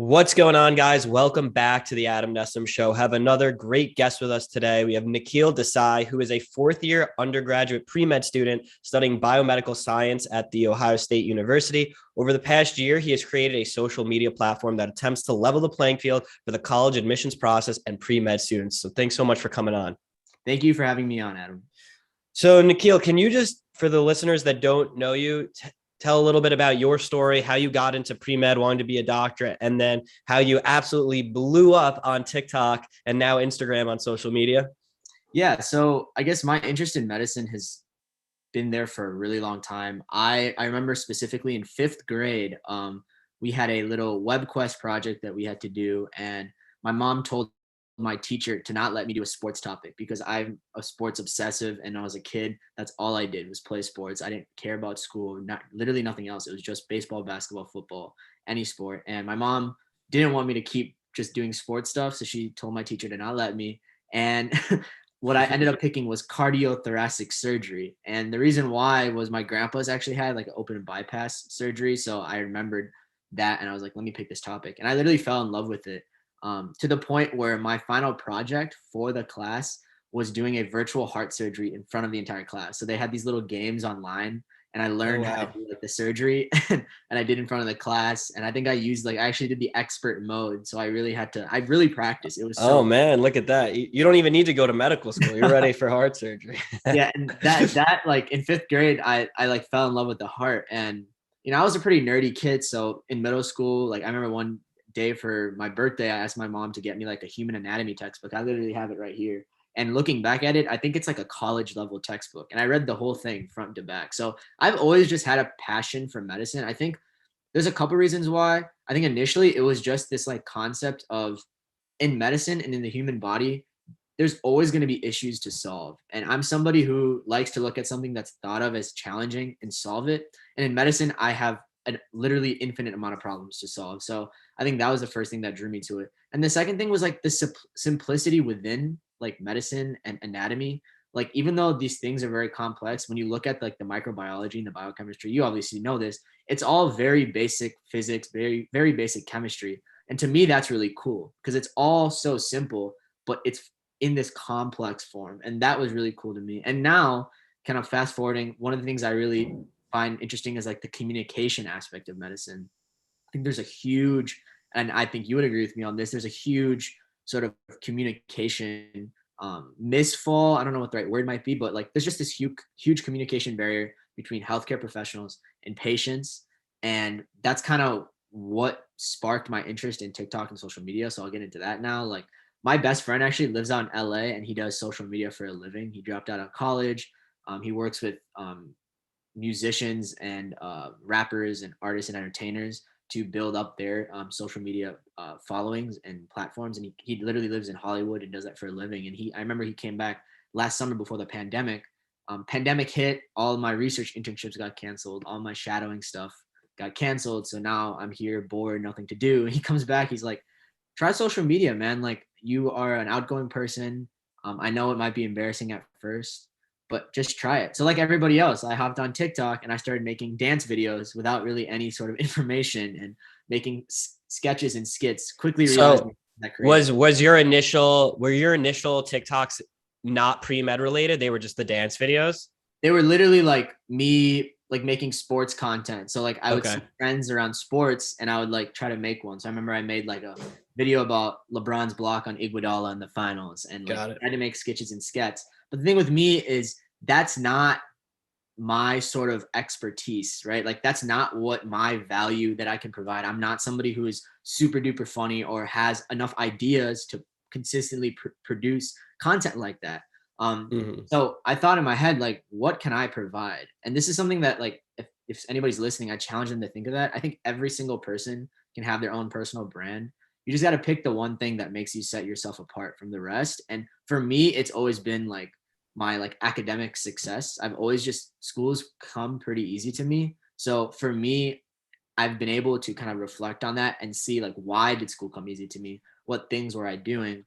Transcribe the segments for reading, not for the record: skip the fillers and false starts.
What's going on, guys? Welcome back to the Adam Nessum Show. Have another great guest with us today. We have Nikhil Desai, who is a fourth-year undergraduate pre-med student studying biomedical science at The Ohio State University. Over the past year, he has created a social media platform that attempts to level the playing field for the college admissions process and pre-med students. So thanks so much for coming on. Thank you for having me on, Adam. So Nikhil, can you just, for the listeners that don't know you, tell a little bit about your story, how you got into pre-med, wanting to be a doctor, and then how you absolutely blew up on TikTok and now Instagram on social media? Yeah, so I guess my interest in medicine has been there for a really long time. I remember specifically in fifth grade, we had a little web quest project that we had to do, and my mom told my teacher to not let me do a sports topic because I'm a sports obsessive, and when I was a kid, that's all I did was play sports. I didn't care about school, literally nothing else. It was just baseball, basketball, football, any sport. And my mom didn't want me to keep just doing sports stuff, so she told my teacher to not let me. And what I ended up picking was cardiothoracic surgery. And the reason why was my grandpa's actually had like an open bypass surgery. So I remembered that and I was like, let me pick this topic. And I literally fell in love with it, to the point where my final project for the class was doing a virtual heart surgery in front of the entire class. So they had these little games online and I learned how to do like the surgery and I did in front of the class. And I think I actually did the expert mode. So I really practiced. It was Oh man, look at that. You don't even need to go to medical school. You're ready for heart surgery. Yeah. And that like in fifth grade, I like fell in love with the heart. And, I was a pretty nerdy kid. So in middle school, like I remember one day for my birthday, I asked my mom to get me like a human anatomy textbook. I literally have it right here. And looking back at it, I think it's like a college level textbook. And I read the whole thing front to back. So I've always just had a passion for medicine. I think there's a couple reasons why. I think initially it was just this like concept of in medicine and in the human body, there's always going to be issues to solve. And I'm somebody who likes to look at something that's thought of as challenging and solve it. And in medicine, I have a literally infinite amount of problems to solve. So I think that was the first thing that drew me to it. And the second thing was like the simplicity within like medicine and anatomy. Like, even though these things are very complex, when you look at like the microbiology and the biochemistry, you obviously know this, it's all very basic physics, very, very basic chemistry. And to me, that's really cool because it's all so simple, but it's in this complex form. And that was really cool to me. And now, kind of fast forwarding, one of the things I really find interesting is like the communication aspect of medicine. I think there's a huge, and I think you would agree with me on this, there's a huge sort of communication misfall. I don't know what the right word might be, but like there's just this huge communication barrier between healthcare professionals and patients. And that's kind of what sparked my interest in TikTok and social media. So I'll get into that now. Like, my best friend actually lives out in LA and he does social media for a living. He dropped out of college. He works with musicians and rappers and artists and entertainers to build up their social media followings and platforms. And he literally lives in Hollywood and does that for a living. And I remember he came back last summer before the pandemic. Pandemic hit, all of my research internships got canceled, all my shadowing stuff got canceled. So now I'm here bored, nothing to do. And he comes back, he's like, try social media, man. Like, you are an outgoing person. I know it might be embarrassing at first, but just try it. So like everybody else, I hopped on TikTok and I started making dance videos without really any sort of information and making sketches and skits. Quickly realizing that were your initial TikToks not pre-med related? They were just the dance videos? They were literally like me like making sports content. So like I would see friends around sports and I would like try to make one. So I remember I made like a video about LeBron's block on Iguodala in the finals and like tried to make sketches and skets. But the thing with me is that's not my sort of expertise, right? Like that's not what my value that I can provide. I'm not somebody who is super duper funny or has enough ideas to consistently produce content like that. So I thought in my head, like, what can I provide? And this is something that like, if anybody's listening, I challenge them to think of that. I think every single person can have their own personal brand. You just got to pick the one thing that makes you set yourself apart from the rest. And for me, it's always been like my like academic success. Schools come pretty easy to me. So for me, I've been able to kind of reflect on that and see like, why did school come easy to me? What things were I doing?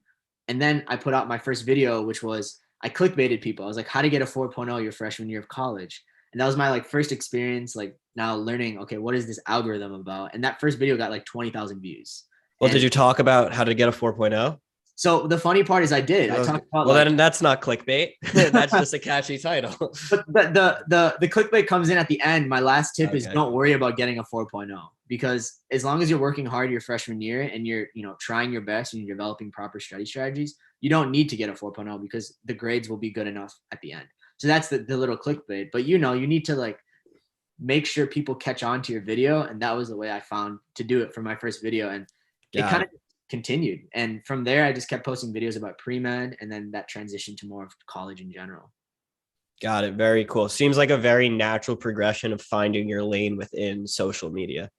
And then I put out my first video, which was I clickbaited people. I was like, how to get a 4.0 your freshman year of college. And that was my like first experience, like now learning, okay, what is this algorithm about? And that first video got like 20,000 views. Well, did you talk about how to get a 4.0? So the funny part is I did. I talked about then that's not clickbait. That's just a catchy title. But the clickbait comes in at the end. My last tip is Okay. don't worry about getting a 4.0 because as long as you're working hard your freshman year and you're trying your best and you're developing proper study strategies, you don't need to get a 4.0 because the grades will be good enough at the end. So that's the little clickbait. But you need to like make sure people catch on to your video, and that was the way I found to do it for my first video, and it kind of continued. And from there, I just kept posting videos about pre-med, and then that transitioned to more of college in general. Got it. Very cool. Seems like a very natural progression of finding your lane within social media.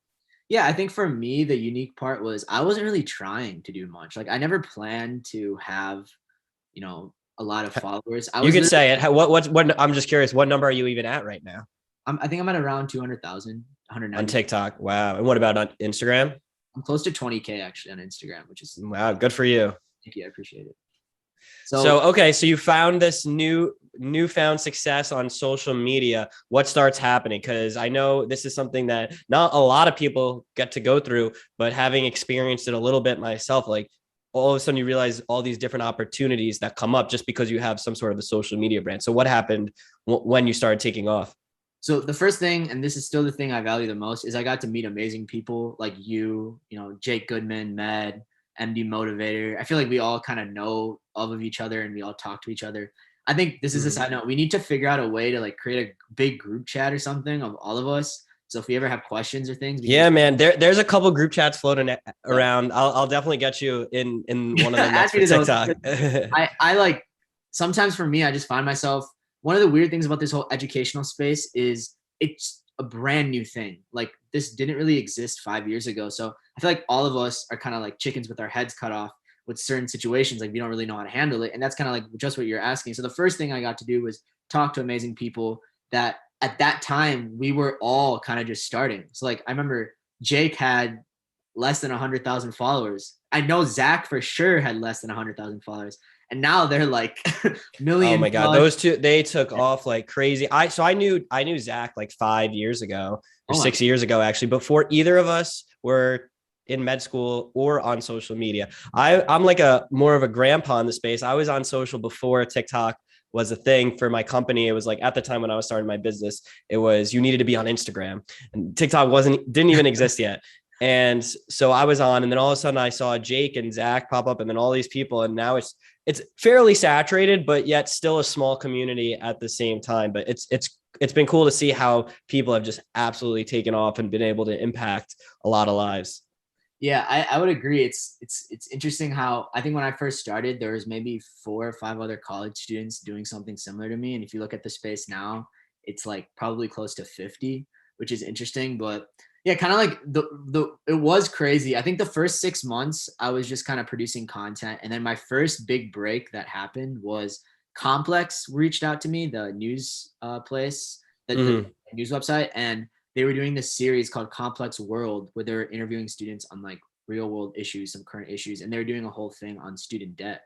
Yeah, I think for me, the unique part was I wasn't really trying to do much. Like I never planned to have, a lot of followers. You could say it. What, I'm just curious, what number are you even at right now? I think I'm at around 200,000, 190. On TikTok. Wow. And what about on Instagram? I'm close to 20K actually on Instagram, which is wow. Good for you. Thank you. I appreciate it. Okay. So you found this newfound success on social media. What starts happening? Because I know this is something that not a lot of people get to go through, but having experienced it a little bit myself, like all of a sudden you realize all these different opportunities that come up just because you have some sort of a social media brand. So what happened when you started taking off? So the first thing, and this is still the thing I value the most, is I got to meet amazing people like Jake Goodman, Med, MD Motivator. I feel like we all kind of know of each other and we all talk to each other. I think this is a side note. We need to figure out a way to like create a big group chat or something of all of us. So if we ever have questions or things, man, there's a couple group chats floating around. I'll definitely get you in one of them next for TikTok. I like sometimes for me, I just find myself. One of the weird things about this whole educational space is it's a brand new thing. Like this didn't really exist 5 years ago. So I feel like all of us are kind of like chickens with our heads cut off with certain situations. Like we don't really know how to handle it. And that's kind of like just what you're asking. So the first thing I got to do was talk to amazing people that at that time we were all kind of just starting. So like I remember Jake had less than 100,000 followers. I know Zach for sure had less than 100,000 followers. And now they're like millions. Oh my God. Those two, they took off like crazy. I knew Zach like 5 years ago or 6 years ago, actually, before either of us were in med school or on social media. I'm like more of a grandpa in the space. I was on social before TikTok was a thing for my company. It was like at the time when I was starting my business, it was, you needed to be on Instagram, and TikTok didn't even exist yet. And so I was on, and then all of a sudden I saw Jake and Zach pop up, and then all these people, and now it's fairly saturated, but yet still a small community at the same time. But it's been cool to see how people have just absolutely taken off and been able to impact a lot of lives. Yeah, I would agree. It's interesting how I think when I first started, there was maybe 4 or 5 other college students doing something similar to me. And if you look at the space now, it's like probably close to 50, which is interesting. But yeah, kind of like it was crazy. I think the first 6 months I was just kind of producing content. And then my first big break that happened was Complex reached out to me, the news place, the news website. And they were doing this series called Complex World where they were interviewing students on like real world issues, some current issues. And they were doing a whole thing on student debt.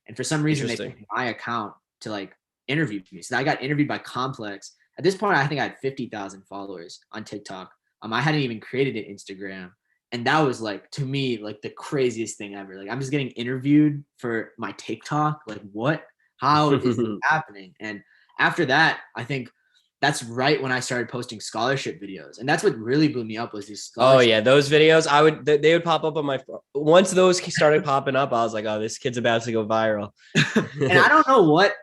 And for some reason, they picked my account to like interview me. So I got interviewed by Complex. At this point, I think I had 50,000 followers on TikTok. I hadn't even created an Instagram. And that was like, to me, like the craziest thing ever. Like I'm just getting interviewed for my TikTok. Like what? How is this happening? And after that, I think that's right when I started posting scholarship videos. And that's what really blew me up was these scholarship. Oh yeah, those videos, they would pop up on my, once those started popping up, I was like, oh, this kid's about to go viral. And I don't know what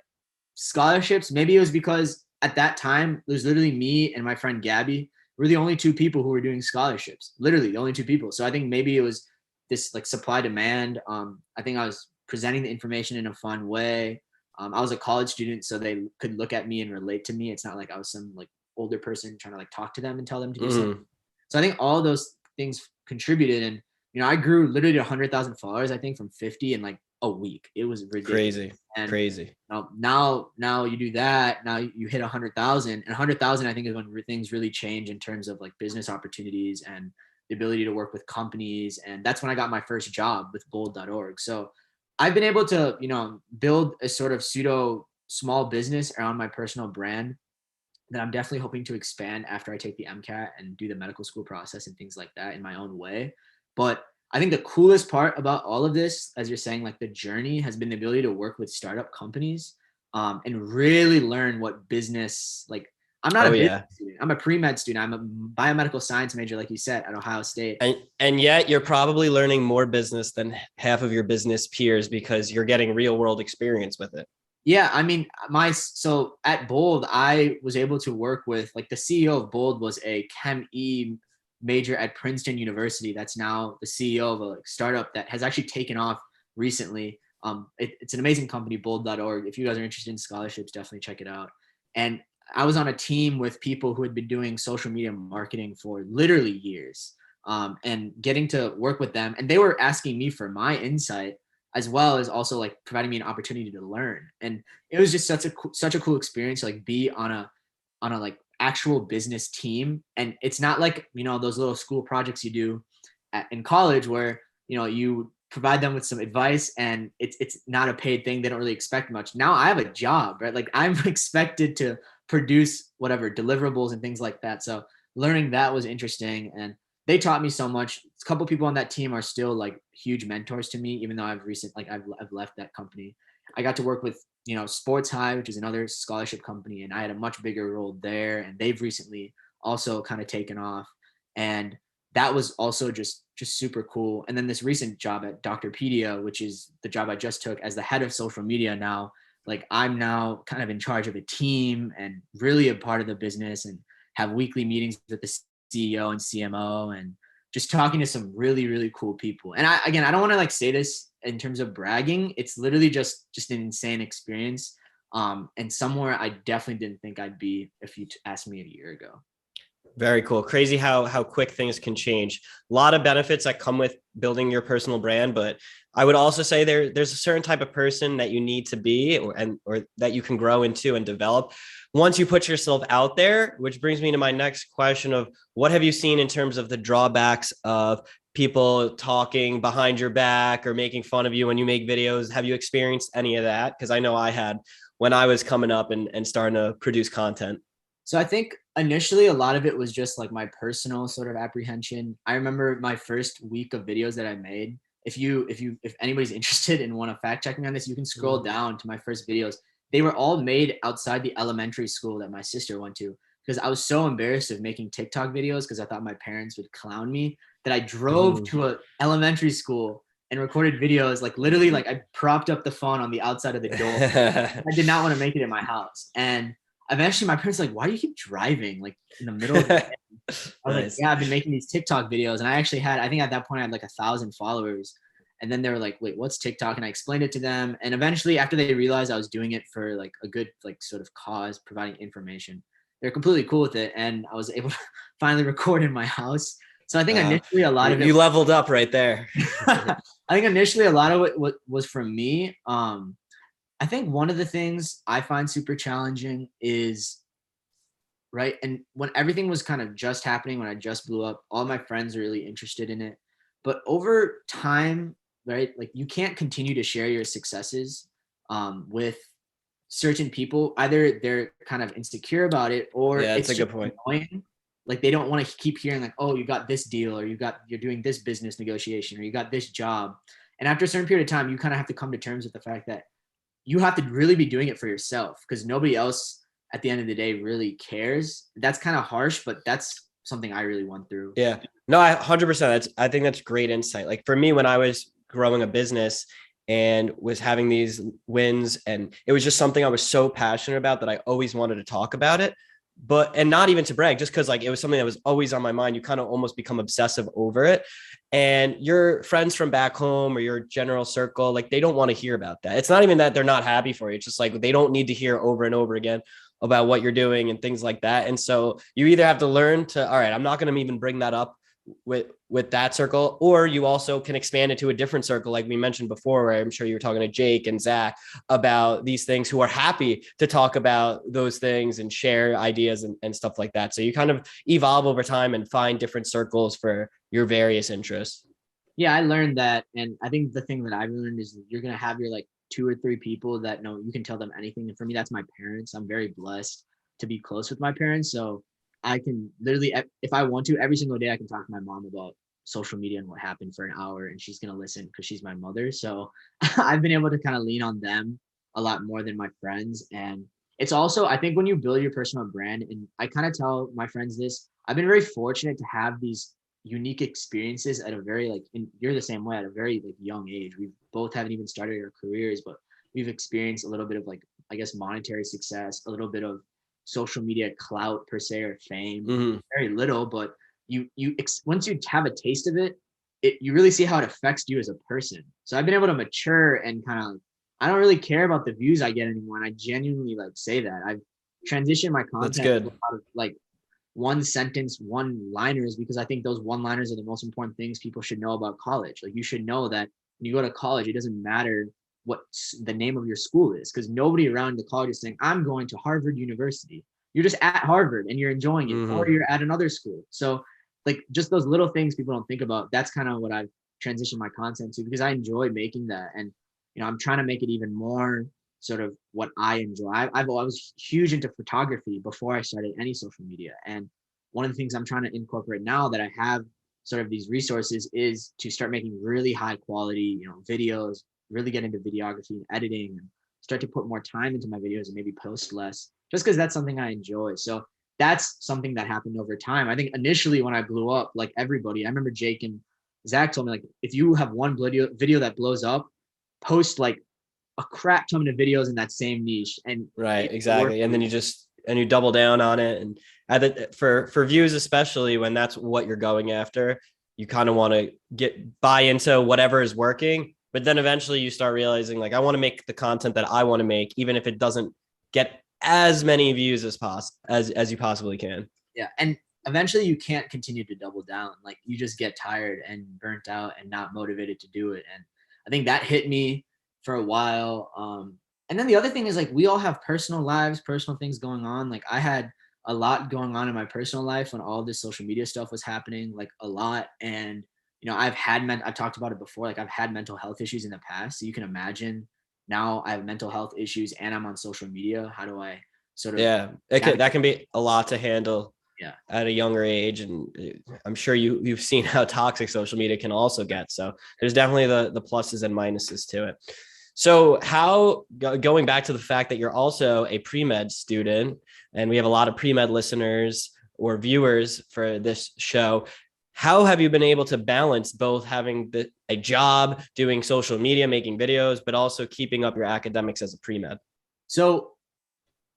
scholarships, maybe it was because at that time, it was literally me and my friend Gabby. We're the only 2 people who were doing scholarships, literally the only 2 people. So I think maybe it was this like supply demand. I think I was presenting the information in a fun way. I was a college student, so they could look at me and relate to me. It's not like I was some like older person trying to like talk to them and tell them to do something. So I think all those things contributed. And, I grew literally to 100,000 followers, I think from 50 in like a week. It was ridiculous. Crazy. Now you do that. Now you hit 100,000, and 100,000, I think is when things really change in terms of like business opportunities and the ability to work with companies. And that's when I got my first job with bold.org. So I've been able to, build a sort of pseudo small business around my personal brand that I'm definitely hoping to expand after I take the MCAT and do the medical school process and things like that in my own way. But I think the coolest part about all of this, as you're saying, like the journey has been the ability to work with startup companies and really learn what business, like I'm not a business student. I'm a pre-med student. I'm a biomedical science major, like you said, at Ohio State. And yet you're probably learning more business than half of your business peers because you're getting real world experience with it. Yeah, I mean, so at Bold, I was able to work with, like, the CEO of Bold was a Chem E major at Princeton University. That's now the CEO of a startup that has actually taken off recently. It's an amazing company, bold.org. If you guys are interested in scholarships, definitely check it out. And I was on a team with people who had been doing social media marketing for literally years, and getting to work with them. And they were asking me for my insight, as well as also like providing me an opportunity to learn. And it was just such a cool experience to like be on a like actual business team. And it's not like, those little school projects you do in college where, you provide them with some advice and it's not a paid thing. They don't really expect much. Now I have a job, right? Like I'm expected to produce whatever deliverables and things like that. So learning that was interesting. And they taught me so much. A couple people on that team are still like huge mentors to me, even though I've left that company. I got to work with, Sports High, which is another scholarship company, and I had a much bigger role there. And they've recently also kind of taken off, and that was also just super cool. And then this recent job at Doctorpedia, which is the job I just took as the head of social media now. Like I'm now kind of in charge of a team and really a part of the business, and have weekly meetings with the CEO and CMO, and just talking to some really, really cool people. And I don't want to like say this in terms of bragging. It's literally just an insane experience. And somewhere I definitely didn't think I'd be if you asked me a year ago. Very cool. Crazy how quick things can change. A lot of benefits that come with building your personal brand, but I would also say there's a certain type of person that you need to be or that you can grow into and develop once you put yourself out there, which brings me to my next question of what have you seen in terms of the drawbacks of people talking behind your back or making fun of you when you make videos? Have you experienced any of that? Because I know I had when I was coming up and starting to produce content. So I think initially a lot of it was just like my personal sort of apprehension. I remember my first week of videos that I made. If anybody's interested and want to fact check me on this, you can scroll down to my first videos. They were all made outside the elementary school that my sister went to, because I was so embarrassed of making TikTok videos because I thought my parents would clown me that I drove to an elementary school and recorded videos. Like literally, like I propped up the phone on the outside of the door. I did not want to make it in my house. And eventually my parents were like, why do you keep driving like in the middle of the day? I was like, yeah, I've been making these TikTok videos. And I think at that point I had like 1,000 followers. And then they were like, wait, what's TikTok? And I explained it to them. And eventually after they realized I was doing it for like a good, like sort of cause, providing information, they're completely cool with it. And I was able to finally record in my house. So I think initially a lot of it. You leveled up right there. I think initially a lot of it was from me. I think one of the things I find super challenging is, right, and when everything was kind of just happening, when I just blew up, all my friends are really interested in it. But over time, right, like you can't continue to share your successes with certain people. Either they're kind of insecure about it, or it's a good point. Annoying. Like they don't want to keep hearing like, oh, you got this deal, or you're doing this business negotiation, or you got this job. And after a certain period of time, you kind of have to come to terms with the fact that you have to really be doing it for yourself, because nobody else at the end of the day really cares. That's kind of harsh, but that's something I really went through. Yeah, no, 100%. I think that's great insight. Like for me, when I was growing a business and was having these wins, and it was just something I was so passionate about that I always wanted to talk about it, and not even to brag, just because like it was something that was always on my mind. You kind of almost become obsessive over it. And your friends from back home or your general circle, like they don't want to hear about that. It's not even that they're not happy for you. It's just like they don't need to hear over and over again about what you're doing and things like that. And so you either have to learn to, all right, I'm not going to even bring that up with that circle, or you also can expand it to a different circle. Like we mentioned before, where I'm sure you were talking to Jake and Zach about these things, who are happy to talk about those things and share ideas and stuff like that. So you kind of evolve over time and find different circles for your various interests. Yeah, I learned that. And I think the thing that I've learned is you're going to have your like 2 or 3 people that know you can tell them anything. And for me, that's my parents. I'm very blessed to be close with my parents. So I can literally, if I want to, every single day I can talk to my mom about social media and what happened for an hour, and she's going to listen because she's my mother. So I've been able to kind of lean on them a lot more than my friends. And it's also, I think when you build your personal brand, and I kind of tell my friends this, I've been very fortunate to have these unique experiences at a very and you're the same way, at a very young age. We both haven't even started our careers, but we've experienced a little bit of I guess monetary success, a little bit of social media clout per se, or fame, very little, but once you have a taste of it, you really see how it affects you as a person. So I've been able to mature and kind of, I don't really care about the views I get anymore. And I genuinely say that I've transitioned my content to a lot of one sentence, one liners, because I think those one liners are the most important things people should know about college. You should know that when you go to college, it doesn't matter what the name of your school is, because nobody around the college is saying, I'm going to Harvard University. You're just at Harvard and you're enjoying it, or you're at another school. So just those little things people don't think about. That's kind of what I've transitioned my content to, because I enjoy making that. And, I'm trying to make it even more sort of what I enjoy. I was huge into photography before I started any social media. And one of the things I'm trying to incorporate now that I have sort of these resources is to start making really high quality, videos, really get into videography and editing, and start to put more time into my videos and maybe post less, just because that's something I enjoy. So that's something that happened over time. I think initially when I blew up, like everybody, I remember Jake and Zach told me, if you have one video that blows up, post a crap ton of videos in that same niche. And right, exactly. And then you double down on it. And for views, especially when that's what you're going after, you kind of want to buy into whatever is working. But then eventually you start realizing, I want to make the content that I want to make, even if it doesn't get as many views as you possibly can. Yeah. And eventually you can't continue to double down. You just get tired and burnt out and not motivated to do it. And I think that hit me for a while. And then the other thing is we all have personal lives, personal things going on. I had a lot going on in my personal life when all this social media stuff was happening, a lot. And, I've talked about it before. I've had mental health issues in the past. So you can imagine now I have mental health issues and I'm on social media. How do I sort of, that can be a lot to handle at a younger age. And I'm sure you've seen how toxic social media can also get. So there's definitely the pluses and minuses to it. So going back to the fact that you're also a pre-med student, and we have a lot of pre-med listeners or viewers for this show, how have you been able to balance both having a job, doing social media, making videos, but also keeping up your academics as a pre-med? So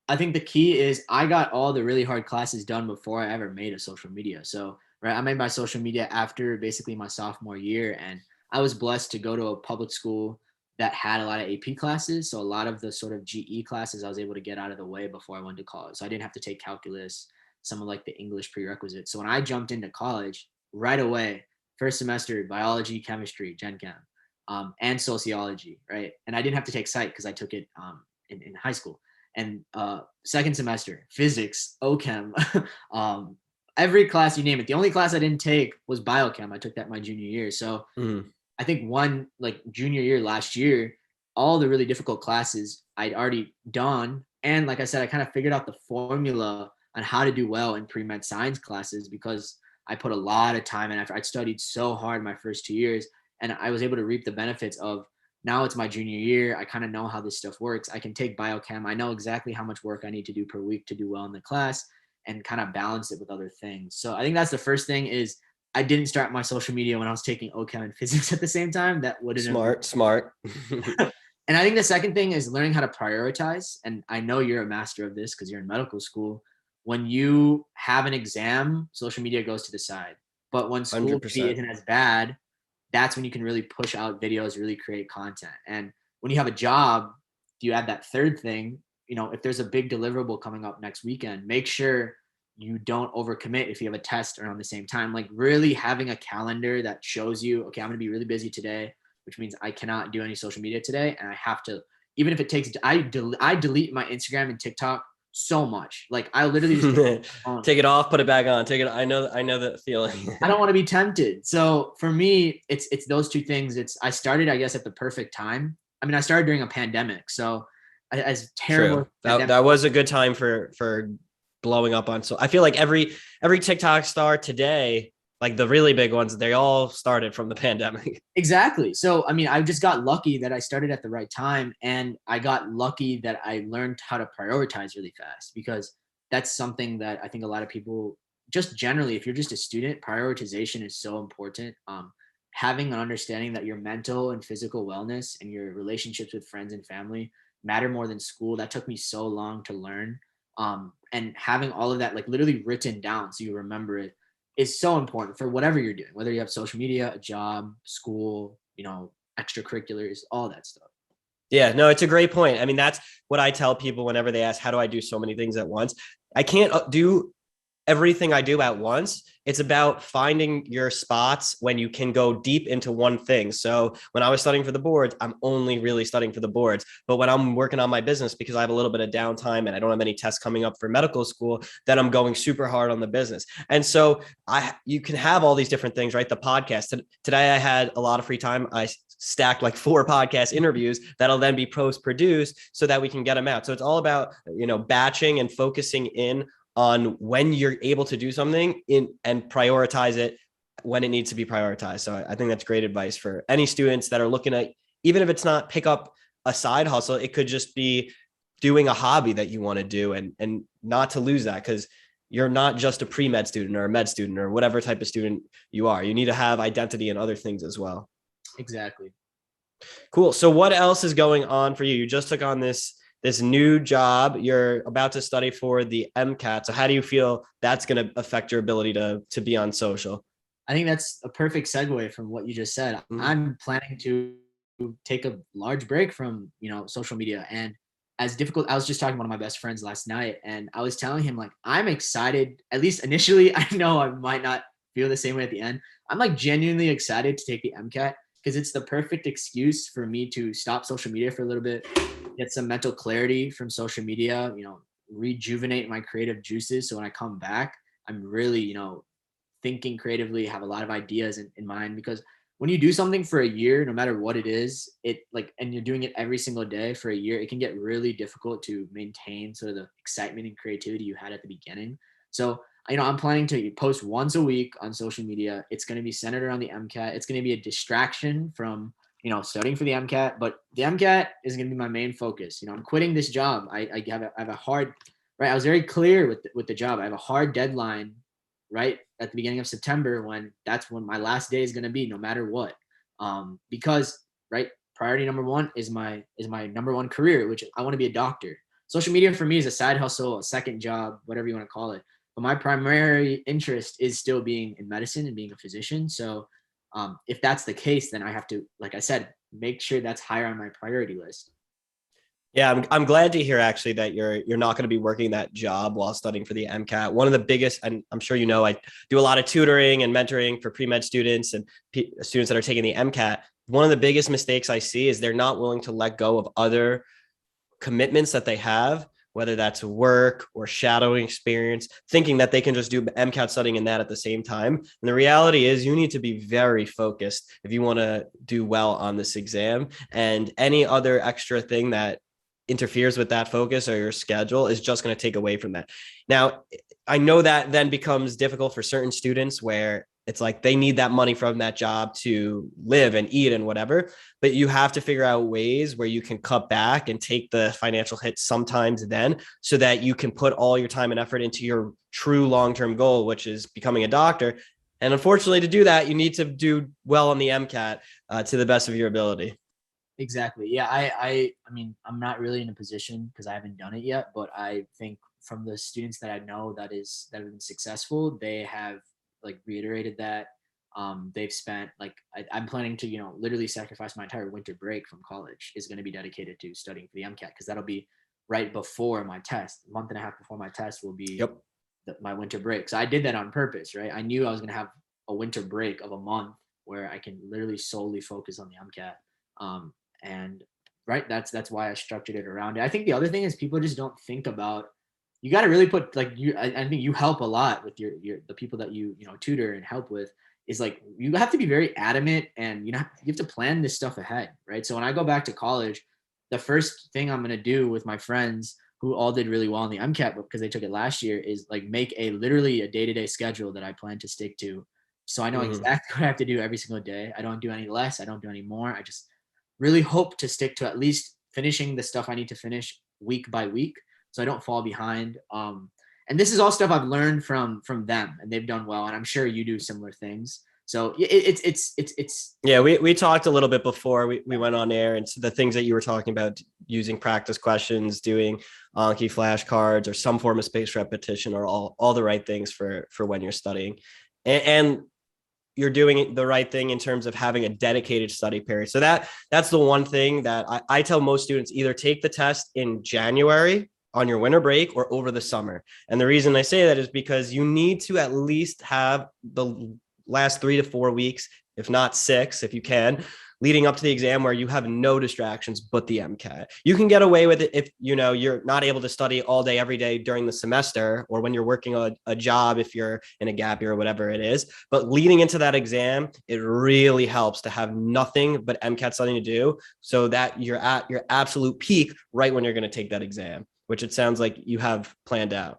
I think the key is I got all the really hard classes done before I ever made a social media. So, I made my social media after basically my sophomore year, and I was blessed to go to a public school that had a lot of AP classes. So a lot of the sort of GE classes I was able to get out of the way before I went to college. So I didn't have to take calculus, some of the English prerequisites. So when I jumped into college right away, first semester, biology, chemistry, gen chem, and sociology, right? And I didn't have to take psych because I took it in high school. And second semester, physics, OChem, every class you name it. The only class I didn't take was biochem. I took that my junior year. So I think junior year last year, all the really difficult classes I'd already done. And like I said, I kind of figured out the formula on how to do well in pre-med science classes, because I put a lot of time and effort. I studied so hard my first 2 years, and I was able to reap the benefits of, now it's my junior year. I kind of know how this stuff works. I can take biochem. I know exactly how much work I need to do per week to do well in the class, and kind of balance it with other things. So I think that's the first thing is I didn't start my social media when I was taking OChem and physics at the same time. That wouldn't smart. And I think the second thing is learning how to prioritize. And I know you're a master of this because you're in medical school. When you have an exam, social media goes to the side. But when school isn't as bad, that's when you can really push out videos, really create content. And when you have a job, you add that third thing. If there's a big deliverable coming up next weekend, make sure you don't overcommit if you have a test around the same time. Really having a calendar that shows you, okay, I'm going to be really busy today, which means I cannot do any social media today. And I have to, even if it takes, I delete my Instagram and TikTok so much. I literally just take it off, put it back on, take it. I know that feeling. I don't want to be tempted. So for me, it's those two things. I started, I guess, at the perfect time. I mean, I started during a pandemic. So as terrible. That was a good time for blowing up on. So I feel like every TikTok star today like the really big ones, they all started from the pandemic. Exactly. So, I mean, I just got lucky that I started at the right time, and I got lucky that I learned how to prioritize really fast, because that's something that I think a lot of people, just generally, if you're just a student, prioritization is so important. Having an understanding that your mental and physical wellness and your relationships with friends and family matter more than school, that took me so long to learn. And having all of that like literally written down so you remember it is so important for whatever you're doing, whether you have social media, a job, school, extracurriculars, all that stuff. Yeah, no, it's a great point. I mean, that's what I tell people whenever they ask, how do I do so many things at once? I can't do everything I do at once. It's about finding your spots when you can go deep into one thing. So when I was studying for the boards, I'm only really studying for the boards. But when I'm working on my business, because I have a little bit of downtime and I don't have any tests coming up for medical school, then I'm going super hard on the business. And so you can have all these different things, right? The podcast. Today I had a lot of free time. I stacked like 4 podcast interviews that'll then be post produced so that we can get them out. So it's all about, batching and focusing in on when you're able to do something and prioritize it when it needs to be prioritized. So I think that's great advice for any students that are looking at, even if it's not pick up a side hustle, it could just be doing a hobby that you want to do, and not to lose that, because you're not just a pre-med student or a med student or whatever type of student you are. You need to have identity in other things as well. Exactly. Cool. So what else is going on for you? You just took on this new job. You're about to study for the MCAT. So how do you feel that's going to affect your ability to be on social? I think that's a perfect segue from what you just said. Mm-hmm. I'm planning to take a large break from, social media. And as difficult, I was just talking to one of my best friends last night, and I was telling him, like, I'm excited, at least initially. I know I might not feel the same way at the end. I'm like genuinely excited to take the MCAT, because it's the perfect excuse for me to stop social media for a little bit, get some mental clarity from social media, rejuvenate my creative juices. So when I come back, I'm really, thinking creatively, have a lot of ideas in mind. Because when you do something for a year, no matter what it is, and you're doing it every single day for a year, it can get really difficult to maintain sort of the excitement and creativity you had at the beginning. So, I'm planning to post once a week on social media. It's going to be centered around the MCAT. It's going to be a distraction from, studying for the MCAT, but the MCAT is going to be my main focus. I'm quitting this job. I have a hard, right. I was very clear with the job. I have a hard deadline right at the beginning of September, that's when my last day is going to be, no matter what. Because right, priority number one is my number one career, which I want to be a doctor. Social media for me is a side hustle, a second job, whatever you want to call it. But my primary interest is still being in medicine and being a physician. So if that's the case, then I have to, like I said, make sure that's higher on my priority list. Yeah, I'm glad to hear actually that you're not going to be working that job while studying for the MCAT. One of the biggest, and I'm sure I do a lot of tutoring and mentoring for pre-med students and students that are taking the MCAT. One of the biggest mistakes I see is they're not willing to let go of other commitments that they have, whether that's work or shadowing experience, thinking that they can just do MCAT studying and that at the same time. And the reality is you need to be very focused if you want to do well on this exam, and any other extra thing that interferes with that focus or your schedule is just going to take away from that. Now, I know that then becomes difficult for certain students where it's like they need that money from that job to live and eat and whatever, but you have to figure out ways where you can cut back and take the financial hit sometimes then, so that you can put all your time and effort into your true long-term goal, which is becoming a doctor. And unfortunately, to do that, you need to do well on the MCAT to the best of your ability. Exactly. Yeah. I mean, I'm not really in a position because I haven't done it yet, but I think from the students that I know that have been successful, they have like reiterated that they've spent I'm planning to, literally sacrifice my entire winter break from college is going to be dedicated to studying for the MCAT, because that'll be right before my test. A month and a half before my test will be my winter break. So I did that on purpose, right? I knew I was going to have a winter break of a month where I can literally solely focus on the MCAT. And right, that's why I structured it around it. I think the other thing is people just don't think about, you got to really put I think you help a lot with the people that you tutor and help with, is like you have to be very adamant, and you have to plan this stuff ahead, right? So when I go back to college, the first thing I'm going to do with my friends who all did really well in the MCAT because they took it last year is like make literally a day-to-day schedule that I plan to stick to So I know exactly what I have to do every single day. I don't do any less. I don't do any more. I just really hope to stick to at least finishing the stuff I need to finish week by week, so I don't fall behind. And this is all stuff I've learned from them, and they've done well. And I'm sure you do similar things. So it's yeah, we talked a little bit before we went on air, and so the things that you were talking about, using practice questions, doing Anki flashcards, or some form of spaced repetition, are all the right things for when you're studying, and you're doing the right thing in terms of having a dedicated study period. So that's the one thing that I tell most students: either take the test in January on your winter break or over the summer. And the reason I say that is because you need to at least have the last 3 to 4 weeks, if not 6, if you can, leading up to the exam, where you have no distractions but the MCAT. You can get away with it if you're not able to study all day every day during the semester, or when you're working a job, if you're in a gap year or whatever it is. But leading into that exam, it really helps to have nothing but MCAT studying to do, so that you're at your absolute peak right when you're going to take that exam, which it sounds like you have planned out.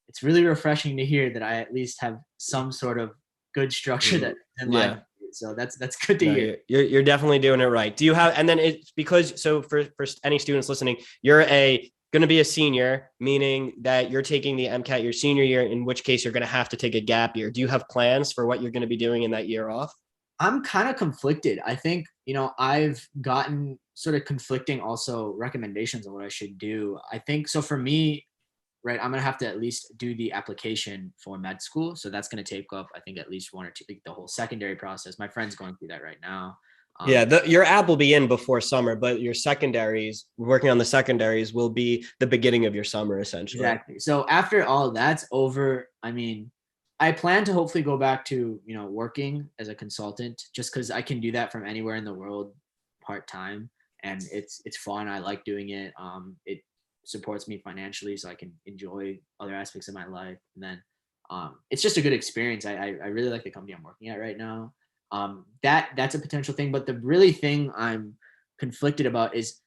It's really refreshing to hear that I at least have some sort of good structure that in life. So that's good to hear. You're definitely doing it right. Do you have, and then it's because, so for any students listening, you're going to be a senior, meaning that you're taking the MCAT your senior year, in which case you're going to have to take a gap year. Do you have plans for what you're going to be doing in that year off? I'm kind of conflicted. I think, I've gotten sort of conflicting also recommendations on what I should do. I think, so for me, right, I'm going to have to at least do the application for med school. So that's going to take up, I think, at least 1 or 2, like the whole secondary process. My friend's going through that right now. Your app will be in before summer, but your secondaries, working on the secondaries, will be the beginning of your summer, essentially. Exactly. So after all that's over, I plan to hopefully go back to, working as a consultant, just because I can do that from anywhere in the world part-time. And it's fun. I like doing it. It supports me financially, so I can enjoy other aspects of my life. And then it's just a good experience. I really like the company I'm working at right now. That's a potential thing. But the really thing I'm conflicted about is,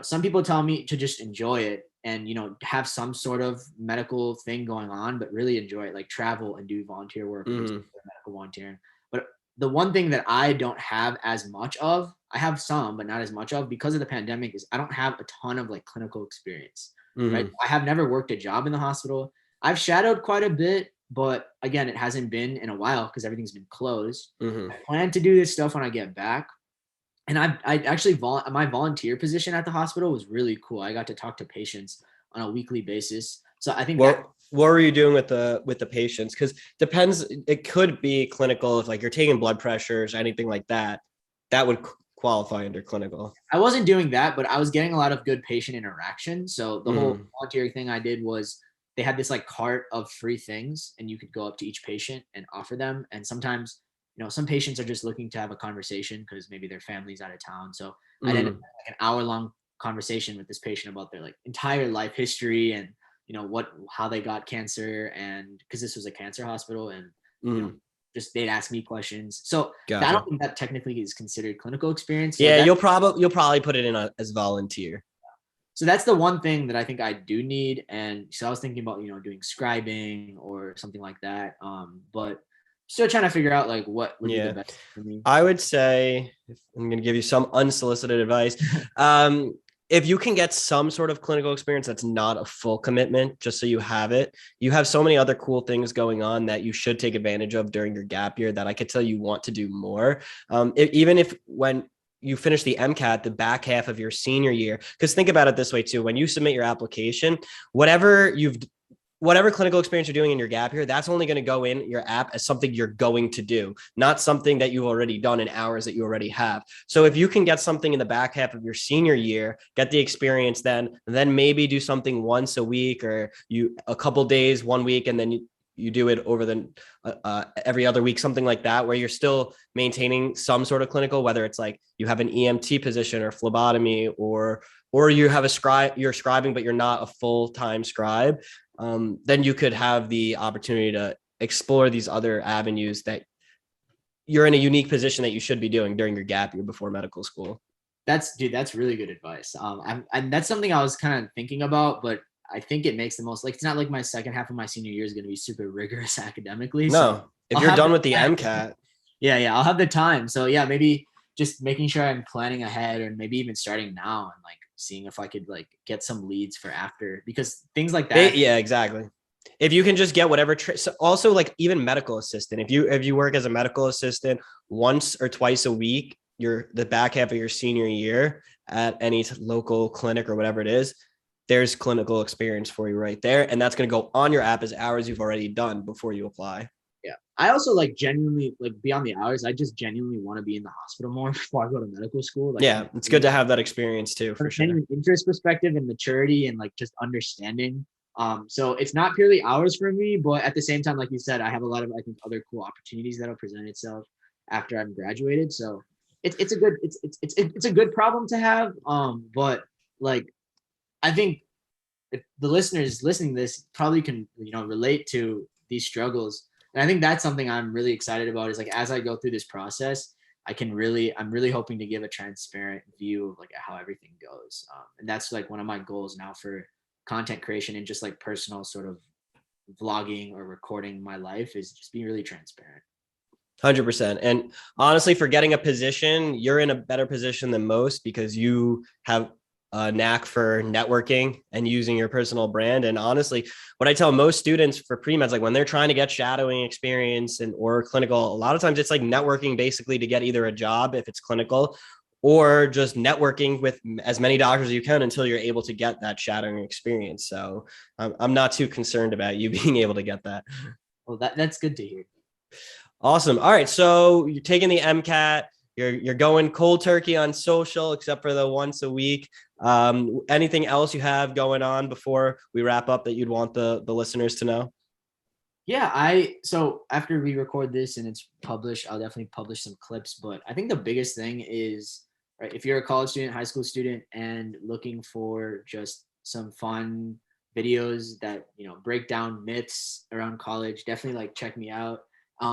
some people tell me to just enjoy it and, have some sort of medical thing going on, but really enjoy it, like travel and do volunteer work, medical volunteering. But the one thing that I don't have as much of, I have some, but not as much of, because of the pandemic, is I don't have a ton of like clinical experience, right? I have never worked a job in the hospital. I've shadowed quite a bit, but again, it hasn't been in a while because everything's been closed. I plan to do this stuff when I get back. And I actually, my volunteer position at the hospital was really cool. I got to talk to patients on a weekly basis. So I think what were you doing with the patients? Because depends, it could be clinical. If like you're taking blood pressures, anything like that, that would qualify under clinical. I wasn't doing that, but I was getting a lot of good patient interaction. So the whole volunteering thing I did was, they had this like cart of free things, and you could go up to each patient and offer them. And sometimes, some patients are just looking to have a conversation because maybe their family's out of town. So I did like an hour-long conversation with this patient about their like entire life history and, how they got cancer, and because this was a cancer hospital, and just they'd ask me questions. So I don't think that technically is considered clinical experience. So yeah, you'll probably put it in as volunteer. So that's the one thing that I think I do need. And so I was thinking about, doing scribing or something like that. But still trying to figure out like what would be the best for me. I would say, I'm going to give you some unsolicited advice. If you can get some sort of clinical experience, that's not a full commitment, just so you have it. You have so many other cool things going on that you should take advantage of during your gap year that I could tell you want to do more. Even if when you finish the MCAT, the back half of your senior year, because think about it this way too, when you submit your application, whatever clinical experience you're doing in your gap year, that's only going to go in your app as something you're going to do, not something that you've already done in hours that you already have. So if you can get something in the back half of your senior year, get the experience, then maybe do something once a week, or a couple days, 1 week, and then you do it over the every other week, something like that, where you're still maintaining some sort of clinical, whether it's like you have an EMT position or phlebotomy, or you have you're scribing, but you're not a full-time scribe. Then you could have the opportunity to explore these other avenues that you're in a unique position that you should be doing during your gap year before medical school. That's really good advice. And that's something I was kind of thinking about, but I think it makes the most, like, it's not like my second half of my senior year is going to be super rigorous academically. No. So If you're done with the MCAT. Yeah, I'll have the time. So yeah, maybe just making sure I'm planning ahead, and maybe even starting now and like seeing if I could like get some leads for after, because things like that. Yeah, exactly. If you can just get whatever, so also like even medical assistant, if you work as a medical assistant once or twice a week, you're the back half of your senior year at any local clinic or whatever it is, there's clinical experience for you right there. And that's going to go on your app as hours you've already done before you apply. Yeah. I also like genuinely like beyond the hours, I just genuinely want to be in the hospital more before I go to medical school. Like, yeah, it's good to have that experience too, for sure. Genuine interest perspective and maturity and like just understanding. So it's not purely hours for me, but at the same time, like you said, I have a lot of, I think, other cool opportunities that'll present itself after I'm graduated. So it's a good problem to have. But like, I think if the listeners listening to this probably can, relate to these struggles. And I think that's something I'm really excited about, is like, as I go through this process, I'm really hoping to give a transparent view of like how everything goes. And that's like one of my goals now for content creation and just like personal sort of vlogging or recording my life, is just being really transparent. 100%. And honestly, for getting a position, you're in a better position than most because you have a knack for networking and using your personal brand. And honestly, what I tell most students for pre-meds, like when they're trying to get shadowing experience or clinical, a lot of times it's like networking basically to get either a job if it's clinical, or just networking with as many doctors as you can until you're able to get that shadowing experience. So I'm not too concerned about you being able to get that. Well, that's good to hear. Awesome. All right. So you're taking the MCAT, you're going cold turkey on social, except for the once a week. Anything else you have going on before we wrap up that you'd want the listeners to know? Yeah, so after we record this and it's published, I'll definitely publish some clips. But I think the biggest thing is, right, if you're a college student, high school student, and looking for just some fun videos that, break down myths around college, definitely like check me out.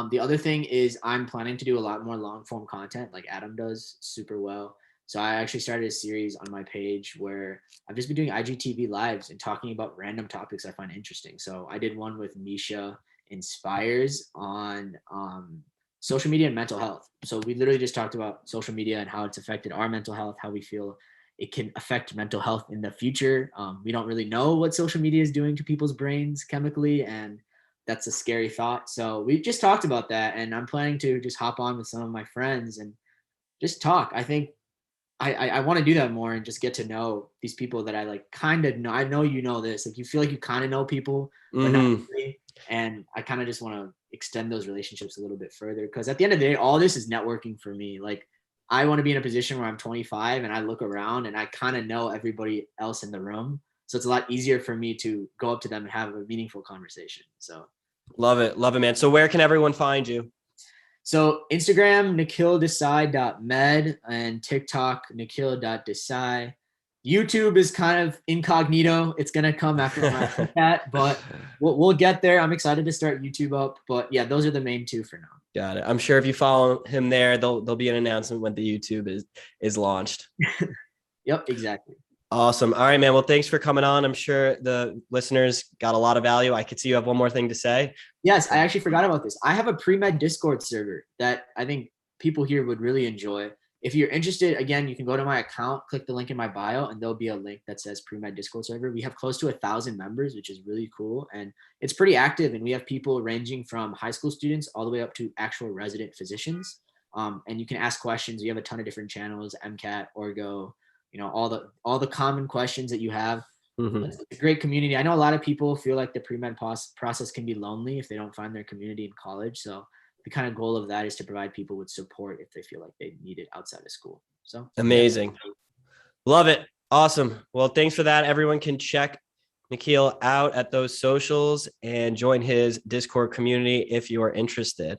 The other thing is I'm planning to do a lot more long form content like Adam does super well. So I actually started a series on my page where I've just been doing IGTV lives and talking about random topics I find interesting. So I did one with Misha Inspires on social media and mental health. So we literally just talked about social media and how it's affected our mental health, how we feel it can affect mental health in the future. We don't really know what social media is doing to people's brains chemically, and that's a scary thought. So we just talked about that, and I'm planning to just hop on with some of my friends and just talk. I think I want to do that more and just get to know these people that I like kind of know. I know you know this, like you feel like you kind of know people, but not really. And I kind of just want to extend those relationships a little bit further, because at the end of the day, all this is networking for me. Like I want to be in a position where I'm 25 and I look around and I kind of know everybody else in the room. So it's a lot easier for me to go up to them and have a meaningful conversation. So love it, man. So where can everyone find you? So Instagram, nikhildesai.med, and TikTok, nikhil.desai. YouTube is kind of incognito. It's going to come after my chat, but we'll get there. I'm excited to start YouTube up. But yeah, those are the main two for now. Got it. I'm sure if you follow him there, there'll be an announcement when the YouTube is launched. Yep, exactly. Awesome. All right, man. Well, thanks for coming on. I'm sure the listeners got a lot of value. I could see you have one more thing to say. Yes, I actually forgot about this. I have a Premed Discord server that I think people here would really enjoy. If you're interested, again, you can go to my account, click the link in my bio, and there'll be a link that says Premed Discord server. We have close to 1,000 members, which is really cool. And it's pretty active. And we have people ranging from high school students all the way up to actual resident physicians. And you can ask questions. We have a ton of different channels, MCAT, Orgo, all the common questions that you have. Mm-hmm. It's a great community. I know a lot of people feel like the pre-med process can be lonely if they don't find their community in college. So the kind of goal of that is to provide people with support if they feel like they need it outside of school. So amazing. Yeah. Love it. Awesome. Well, thanks for that. Everyone can check Nikhil out at those socials and join his Discord community if you are interested.